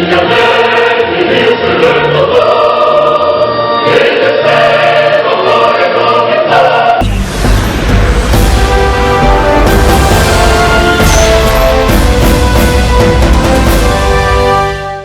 Et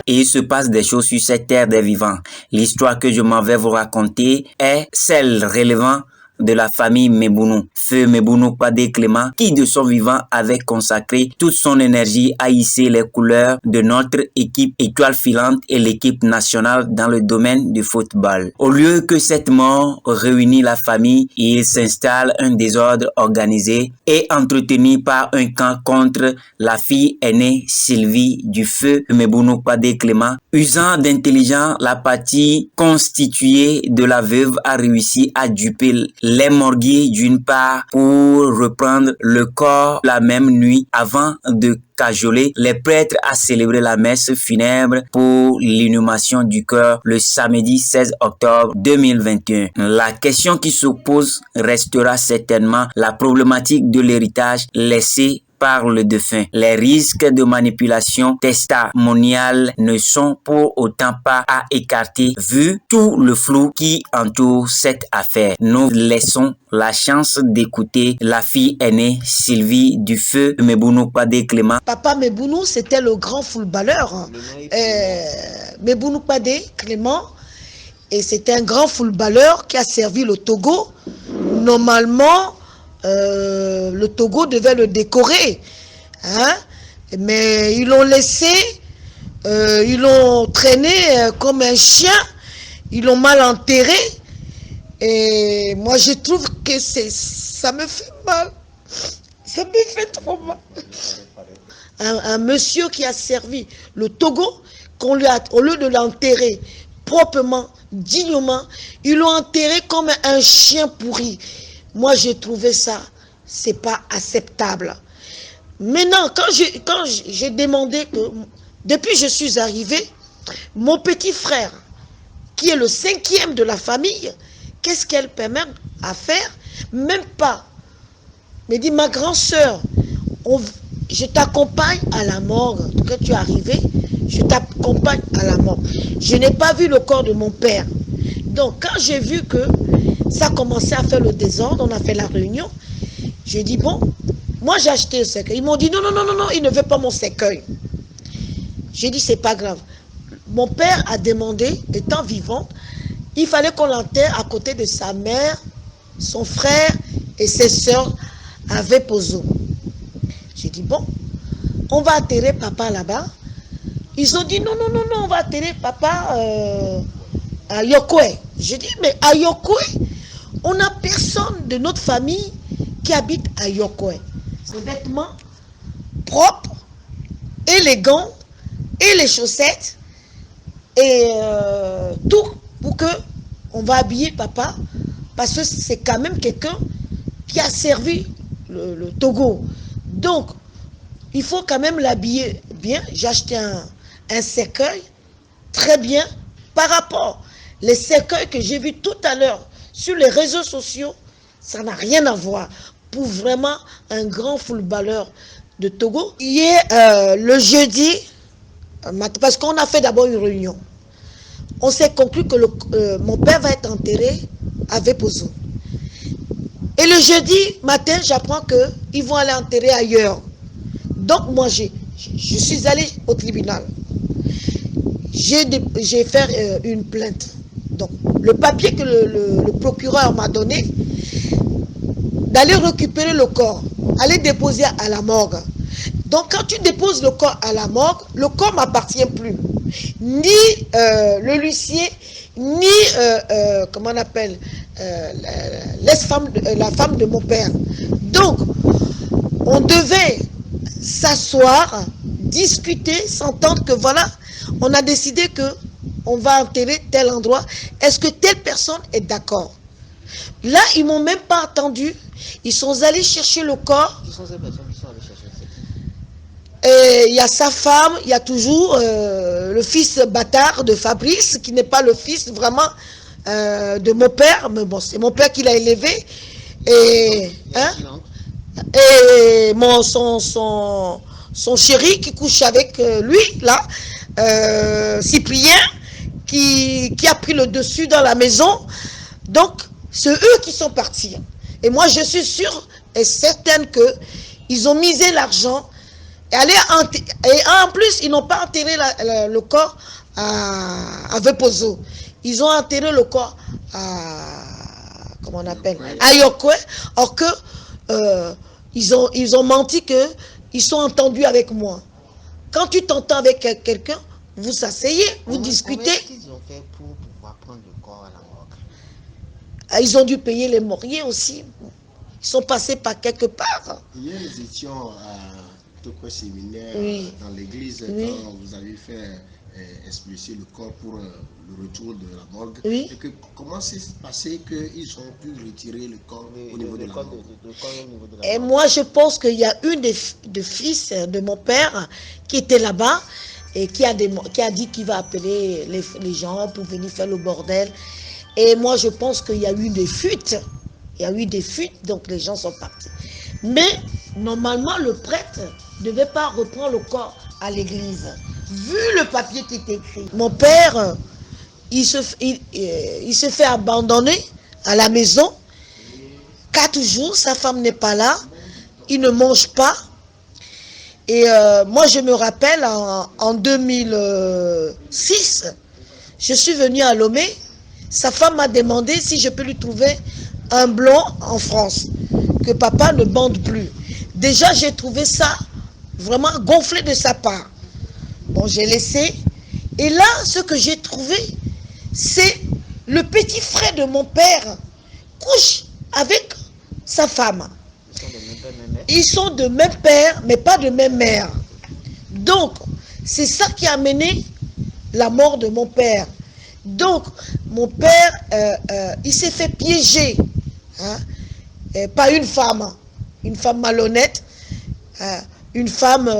il se passe des choses sur cette terre des vivants. L'histoire que je m'en vais vous raconter est celle relevant de la famille Mebounou, feu Mebounou Kpadé Clément, qui de son vivant avait consacré toute son énergie à hisser les couleurs de notre équipe étoile filante et l'équipe nationale dans le domaine du football. Au lieu que cette mort réunit la famille, il s'installe un désordre organisé et entretenu par un camp contre la fille aînée Sylvie du feu Mebounou Kpadé Clément. Usant d'intelligence, la partie constituée de la veuve a réussi à duper les morguiers d'une part pour reprendre le corps la même nuit avant de cajoler les prêtres à célébrer la messe funèbre pour l'inhumation du cœur le samedi 16 octobre 2021. La question qui se pose restera certainement la problématique de l'héritage laissé par le défunt. Les risques de manipulation testimoniale ne sont pour autant pas à écarter vu tout le flou qui entoure cette affaire. Nous laissons la chance d'écouter la fille aînée Sylvie du feu Mebounou Kpadé Clément. Papa Mebounou, c'était le grand footballeur. Mebounou Kpadé Clément, et c'était un grand footballeur qui a servi le Togo. Normalement, le Togo devait le décorer, hein? Mais ils l'ont laissé, ils l'ont traîné comme un chien, ils l'ont mal enterré. Et moi je trouve que ça me fait mal, ça me fait trop mal. Un monsieur qui a servi le Togo, au lieu de l'enterrer proprement, dignement, ils l'ont enterré comme un chien pourri. Moi, j'ai trouvé ça, c'est pas acceptable. Maintenant, quand j'ai demandé que, depuis que je suis arrivé, mon petit frère, qui est le 5e de la famille, qu'est-ce qu'elle permet à faire? Même pas. Me dit, ma grande sœur, je t'accompagne à la morgue. Quand tu es arrivé, je t'accompagne à la morgue. Je n'ai pas vu le corps de mon père. Donc, quand j'ai vu que ça commençait à faire le désordre, on a fait la réunion. J'ai dit, bon, moi j'ai acheté le cercueil. Ils m'ont dit, non, il ne veut pas mon cercueil. J'ai dit, c'est pas grave. Mon père a demandé, étant vivant, il fallait qu'on l'enterre à côté de sa mère, son frère et ses sœurs à Vepozo. J'ai dit, bon, on va enterrer papa là-bas. Ils ont dit, non, on va enterrer papa à Yokoué. J'ai dit, mais à Yokoué, on n'a personne de notre famille qui habite à Yokoué. Ses vêtements propres, élégants, et les chaussettes, et tout pour que on va habiller papa, parce que c'est quand même quelqu'un qui a servi le Togo. Donc, il faut quand même l'habiller bien. J'ai acheté un cercueil, très bien, par rapport les cercueils que j'ai vus tout à l'heure sur les réseaux sociaux, ça n'a rien à voir. Pour vraiment un grand footballeur de Togo. Hier, le jeudi, parce qu'on a fait d'abord une réunion, on s'est conclu que mon père va être enterré à Vepozo. Et le jeudi matin, j'apprends qu'ils vont aller enterrer ailleurs. Donc moi, je suis allé au tribunal. J'ai fait une plainte. Donc, le papier que le procureur m'a donné, d'aller récupérer le corps, aller déposer à la morgue. Donc, quand tu déposes le corps à la morgue, le corps ne m'appartient plus. Ni le huissier, ni, comment on appelle, la femme de mon père. Donc, on devait s'asseoir, discuter, s'entendre que voilà, on a décidé que on va enterrer tel endroit. Est-ce que telle personne est d'accord? Là, ils m'ont même pas attendu. Ils sont allés chercher le corps. Et il y a sa femme, il y a toujours le fils bâtard de Fabrice, qui n'est pas le fils vraiment de mon père, mais bon, c'est mon père qui l'a élevé. Et, et son chéri qui couche avec lui, là, Cyprien qui a pris le dessus dans la maison. Donc, c'est eux qui sont partis. Et moi, je suis sûre et certaine qu'ils ont misé l'argent. Et en plus, ils n'ont pas enterré le corps à Vepozo. Ils ont enterré le corps à... Comment on appelle? À Yokwe. Or que ils ont menti qu'ils sont entendus avec moi. Quand tu t'entends avec quelqu'un, vous asseyez, vous discutez. Comment est-ce qu'ils ont fait pour pouvoir prendre le corps à la morgue? Ils ont dû payer les mortiers aussi. Ils sont passés par quelque part. Hier, nous étions à Tokyo Séminaire, oui. Dans l'église, oui. Quand vous avez fait expulser le corps pour le retour de la morgue. Oui. Et comment s'est passé qu'ils ont pu retirer le corps au niveau de la morgue? Et moi, je pense qu'il y a une des fils de mon père qui était là-bas et qui a dit qu'il va appeler les gens pour venir faire le bordel. Et moi, je pense qu'il y a eu des fuites. Il y a eu des fuites, donc les gens sont partis. Mais, normalement, le prêtre ne devait pas reprendre le corps à l'église. Vu le papier qui est écrit. Mon père, il se fait abandonner à la maison. 4 jours, sa femme n'est pas là. Il ne mange pas. Et moi, je me rappelle, en 2006, je suis venue à Lomé. Sa femme m'a demandé si je peux lui trouver un blanc en France, que papa ne bande plus. Déjà, j'ai trouvé ça vraiment gonflé de sa part. Bon, j'ai laissé. Et là, ce que j'ai trouvé, c'est le petit frère de mon père couche avec sa femme. Ils sont de même père, mais pas de même mère. Donc, c'est ça qui a amené la mort de mon père. Donc, mon père, il s'est fait piéger, hein, par une femme malhonnête, une femme,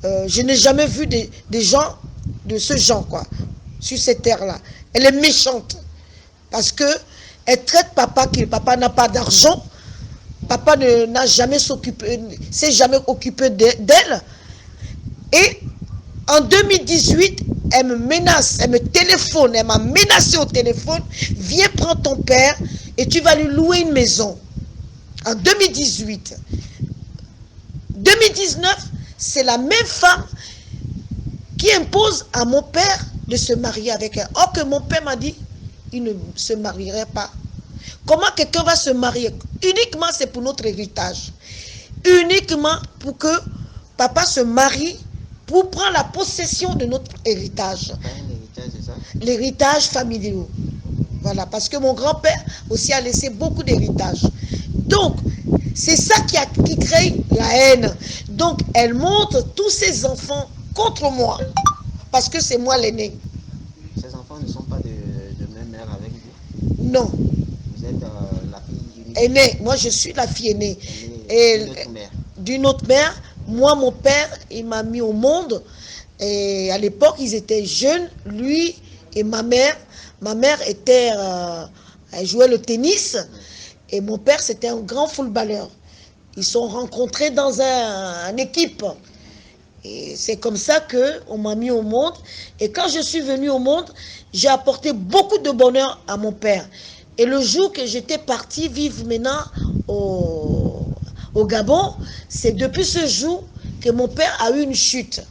je n'ai jamais vu des gens de ce genre, quoi, sur cette terre-là. Elle est méchante, parce que elle traite papa, que papa n'a pas d'argent, papa n'a jamais s'est jamais occupé d'elle, et en 2018, elle me menace, elle me téléphone, elle m'a menacé au téléphone, viens prendre ton père et tu vas lui louer une maison. En 2018. 2019, c'est la même femme qui impose à mon père de se marier avec elle. Or que mon père m'a dit, il ne se marierait pas. Comment quelqu'un va se marier? Uniquement c'est pour notre héritage. Uniquement pour que papa se marie pour prendre la possession de notre héritage. L'héritage familial. Voilà, parce que mon grand-père aussi a laissé beaucoup d'héritage. Donc, c'est ça qui crée la haine. Donc, elle montre tous ses enfants contre moi. Parce que c'est moi l'aîné. Ces enfants ne sont pas de même mère avec vous? Non. Vous êtes la fille unique? Aînée. Moi, je suis la fille aînée. D'une autre mère. Moi, mon père, il m'a mis au monde. Et à l'époque, ils étaient jeunes, lui et ma mère. Ma mère était, elle jouait le tennis. Et mon père, c'était un grand footballeur. Ils se sont rencontrés dans une équipe. Et c'est comme ça qu'on m'a mis au monde. Et quand je suis venue au monde, j'ai apporté beaucoup de bonheur à mon père. Et le jour que j'étais partie vivre maintenant au Gabon, c'est depuis ce jour que mon père a eu une chute.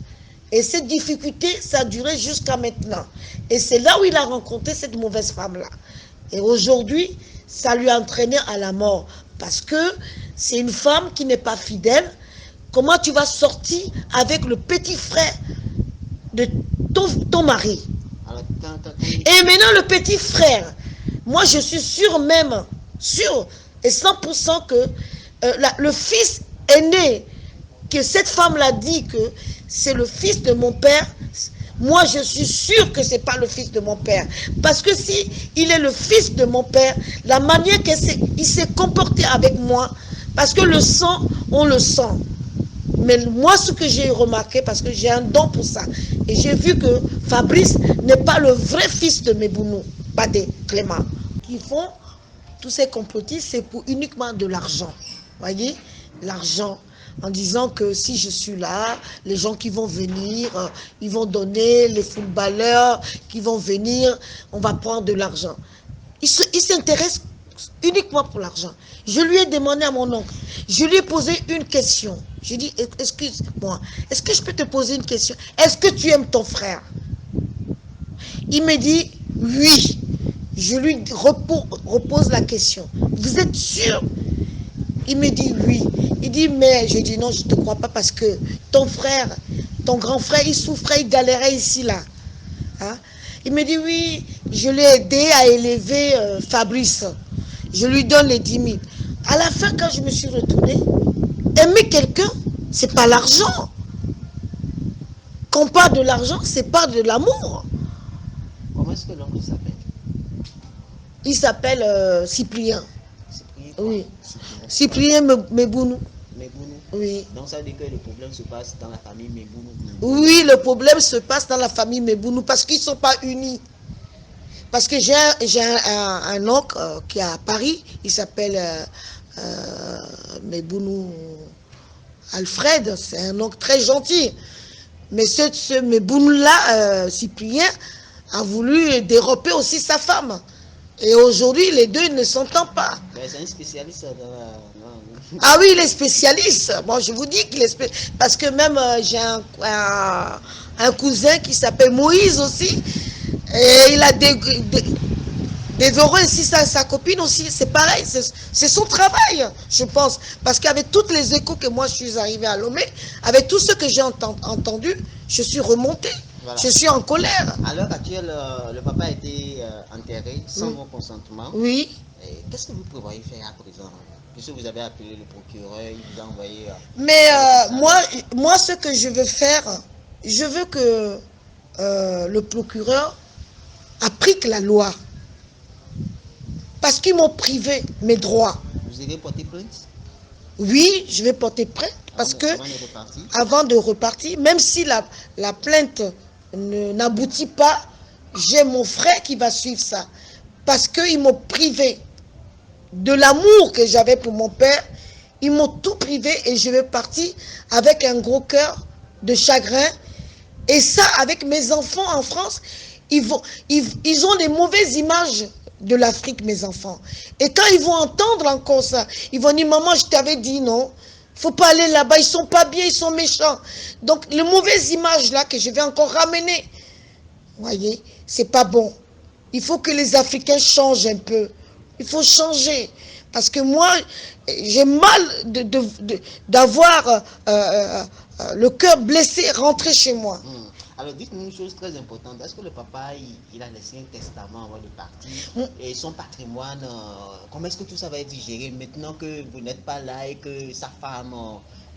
Et cette difficulté, ça a duré jusqu'à maintenant. Et c'est là où il a rencontré cette mauvaise femme-là. Et aujourd'hui, ça lui a entraîné à la mort. Parce que c'est une femme qui n'est pas fidèle. Comment tu vas sortir avec le petit frère de ton mari? Et maintenant, le petit frère, moi je suis sûre même, sûre et 100% que le fils aîné, que cette femme l'a dit que c'est le fils de mon père, moi je suis sûre que ce n'est pas le fils de mon père. Parce que si il est le fils de mon père, la manière qu'il s'est comporté avec moi, parce que le sang, on le sent. Mais moi, ce que j'ai remarqué, parce que j'ai un don pour ça, et j'ai vu que Fabrice n'est pas le vrai fils de Mebounou, pas de Clément. Qui font tous ces complotistes, c'est pour uniquement de l'argent. Voyez, l'argent. en disant que si je suis là, les gens qui vont venir, ils vont donner, les footballeurs qui vont venir, on va prendre de l'argent. Il s'intéresse uniquement pour l'argent. Je lui ai demandé à mon oncle, je lui ai posé une question. Je lui ai dit, excuse-moi, est-ce que je peux te poser une question? Est-ce que tu aimes ton frère? Il me dit, oui. Je lui repose la question. Vous êtes sûr? Il me dit oui. Il dit, mais je dis non, je ne te crois pas parce que ton frère, ton grand frère, il souffrait, il galérait ici, là. Hein? Il me dit oui, je l'ai aidé à élever Fabrice. Je lui donne les 10 000. À la fin, quand je me suis retournée, aimer quelqu'un, c'est pas l'argent. Quand on parle de l'argent, c'est pas de l'amour. Comment est-ce que l'oncle s'appelle? Il s'appelle Cyprien. Cyprien? Oui. Cyprien Mebounou. Mebounou? Oui. Donc ça veut dire que le problème se passe dans la famille Mebounou. Oui, le problème se passe dans la famille Mebounou parce qu'ils ne sont pas unis. Parce que j'ai un oncle qui est à Paris, il s'appelle Mebounou Alfred, c'est un oncle très gentil. Mais ce Mebounou-là, Cyprien, a voulu dérober aussi sa femme. Et aujourd'hui, les deux ne s'entendent pas. C'est un spécialiste dans la... Ah oui, il est spécialiste. Moi, je vous dis qu'il est spécialiste. Parce que même j'ai un cousin qui s'appelle Moïse aussi. Et il a dévoré aussi sa copine aussi. C'est pareil, c'est son travail, je pense. Parce qu'avec tous les échos que moi, je suis arrivé à Lomé, avec tout ce que j'ai entendu, je suis remonté. Voilà. Je suis en colère. À l'heure actuelle, le papa a été enterré sans mon consentement. Oui. Qu'est-ce que vous prévoyez faire à présent? Puisque vous avez appelé le procureur, il vous a envoyé... Mais moi, ce que je veux faire, je veux que le procureur applique la loi. Parce qu'ils m'ont privé mes droits. Vous allez porter plainte? Oui, je vais porter plainte. Parce que avant de repartir, même si la plainte n'aboutit pas, j'ai mon frère qui va suivre ça. Parce qu'ils m'ont privé de l'amour que j'avais pour mon père. Ils m'ont tout privé et je vais partir avec un gros cœur de chagrin. Et ça, avec mes enfants en France, ils ont des mauvaises images de l'Afrique, mes enfants. Et quand ils vont entendre encore ça, ils vont dire, maman, je t'avais dit non. Faut pas aller là-bas, ils sont pas bien, ils sont méchants. Donc, les mauvaises images là que je vais encore ramener, vous voyez, c'est pas bon. Il faut que les Africains changent un peu. Il faut changer. Parce que moi, j'ai mal d'avoir le cœur blessé rentré chez moi. Alors, dites-nous une chose très importante. Est-ce que le papa, il a laissé un testament avant de partir? Et son patrimoine, comment est-ce que tout ça va être géré maintenant que vous n'êtes pas là et que sa femme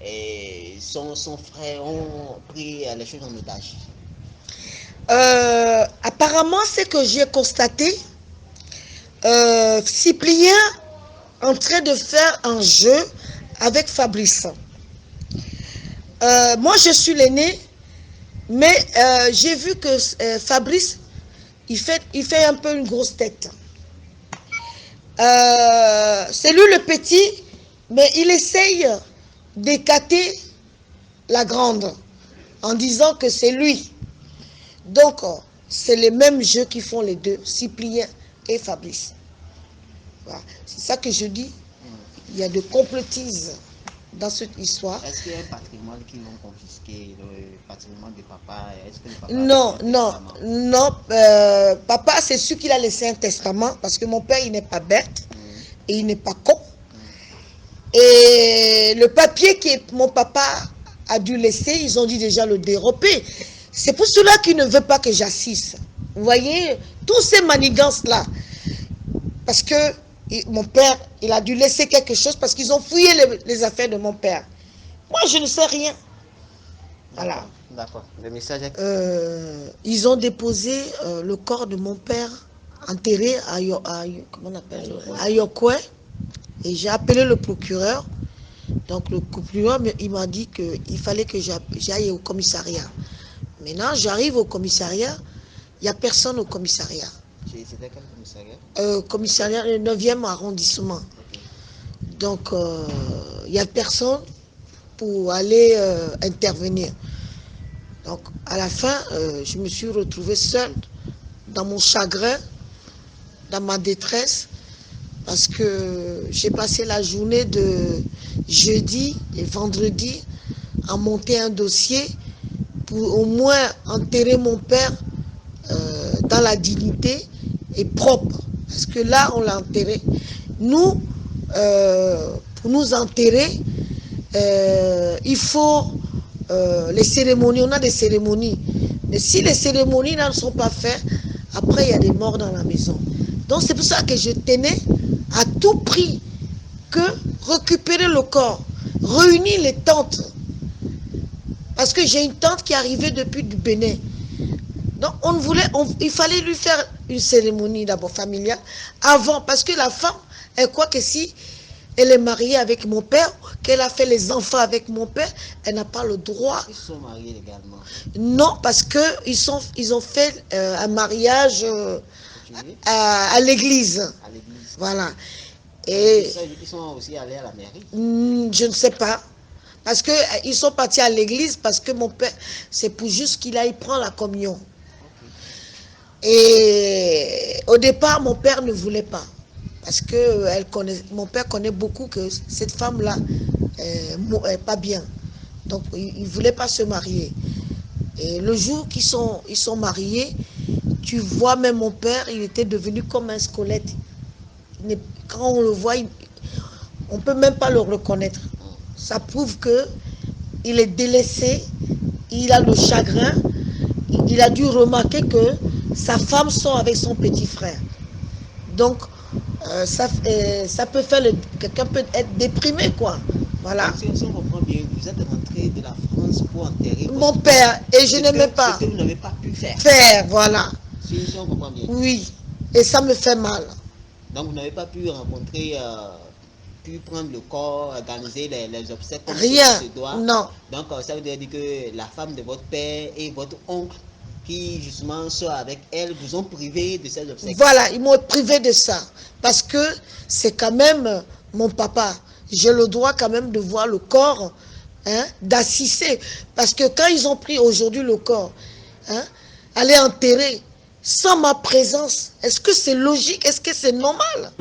et son frère ont pris les choses en otage? Apparemment, c'est que j'ai constaté, Cyprien en train de faire un jeu avec Fabrice. Moi, je suis l'aîné. Mais j'ai vu que Fabrice, il fait un peu une grosse tête. C'est lui le petit, mais il essaye d'écarter la grande en disant que c'est lui. Donc, c'est les mêmes jeux qui font les deux, Cyprien et Fabrice. Voilà. C'est ça que je dis. Il y a de complotisme dans cette histoire. Est-ce qu'il y a un patrimoine qui l'ont confisqué, le patrimoine de papa? Est-ce que le papa non. Papa, c'est sûr qu'il a laissé un testament, parce que mon père, il n'est pas bête, et il n'est pas con. Et le papier que mon papa a dû laisser, ils ont dit déjà le dérober. C'est pour cela qu'il ne veut pas que j'assiste. Vous voyez, tous ces manigances-là. Parce que mon père, il a dû laisser quelque chose parce qu'ils ont fouillé les affaires de mon père. Moi, je ne sais rien. Voilà. D'accord. Le message est... Ils ont déposé le corps de mon père enterré à Yokwe. Et j'ai appelé le procureur. Donc le procureur, il m'a dit qu'il fallait que j'aille au commissariat. Maintenant, j'arrive au commissariat. Il n'y a personne au commissariat. C'était quel commissariat? Commissariat, le 9e arrondissement. Okay. Donc, il n'y a personne pour aller intervenir. Donc, à la fin, je me suis retrouvée seule, dans mon chagrin, dans ma détresse, parce que j'ai passé la journée de jeudi et vendredi à monter un dossier pour au moins enterrer mon père dans la dignité et propre. Parce que là, on l'a enterré. Nous, pour nous enterrer, il faut les cérémonies. On a des cérémonies. Mais si les cérémonies ne sont pas faites, après, il y a des morts dans la maison. Donc, c'est pour ça que je tenais à tout prix que récupérer le corps, réunir les tantes. Parce que j'ai une tante qui est arrivée depuis du Bénin. Donc, il fallait lui faire une cérémonie d'abord familiale avant. Parce que la femme, elle croit que si elle est mariée avec mon père, qu'elle a fait les enfants avec mon père, elle n'a pas le droit. Ils sont mariés légalement? Non, parce qu'ils ont fait un mariage à l'église. À l'église. Voilà. Et Ils sont aussi allés à la mairie? Je ne sais pas. Parce qu'ils sont partis à l'église parce que mon père, c'est pour juste qu'il aille prendre la communion. Et au départ, mon père ne voulait pas. Parce que mon père connaît beaucoup que cette femme-là est pas bien. Donc, il ne voulait pas se marier. Et le jour qu'ils sont mariés, tu vois même mon père, il était devenu comme un squelette. Quand on le voit, on ne peut même pas le reconnaître. Ça prouve qu'il est délaissé, il a le chagrin, il a dû remarquer que sa femme sort avec son petit frère. Donc, ça peut faire, quelqu'un peut être déprimé, quoi. Voilà. Si on comprend bien, vous êtes rentré de la France pour enterrer mon père, et je n'aimais pas. Ce que vous n'avez pas pu faire. Voilà. Si on comprend bien. Oui, et ça me fait mal. Donc, vous n'avez pas pu rencontrer, pu prendre le corps, organiser les obsèques comme rien, se doit. Non. Donc, ça veut dire que la femme de votre père et votre oncle, qui justement sont avec elle, vous ont privé de ces obsèques. Voilà, ils m'ont privé de ça. Parce que c'est quand même mon papa. J'ai le droit quand même de voir le corps, hein, d'assister. Parce que quand ils ont pris aujourd'hui le corps, hein, aller enterrer sans ma présence, est-ce que c'est logique? Est-ce que c'est normal?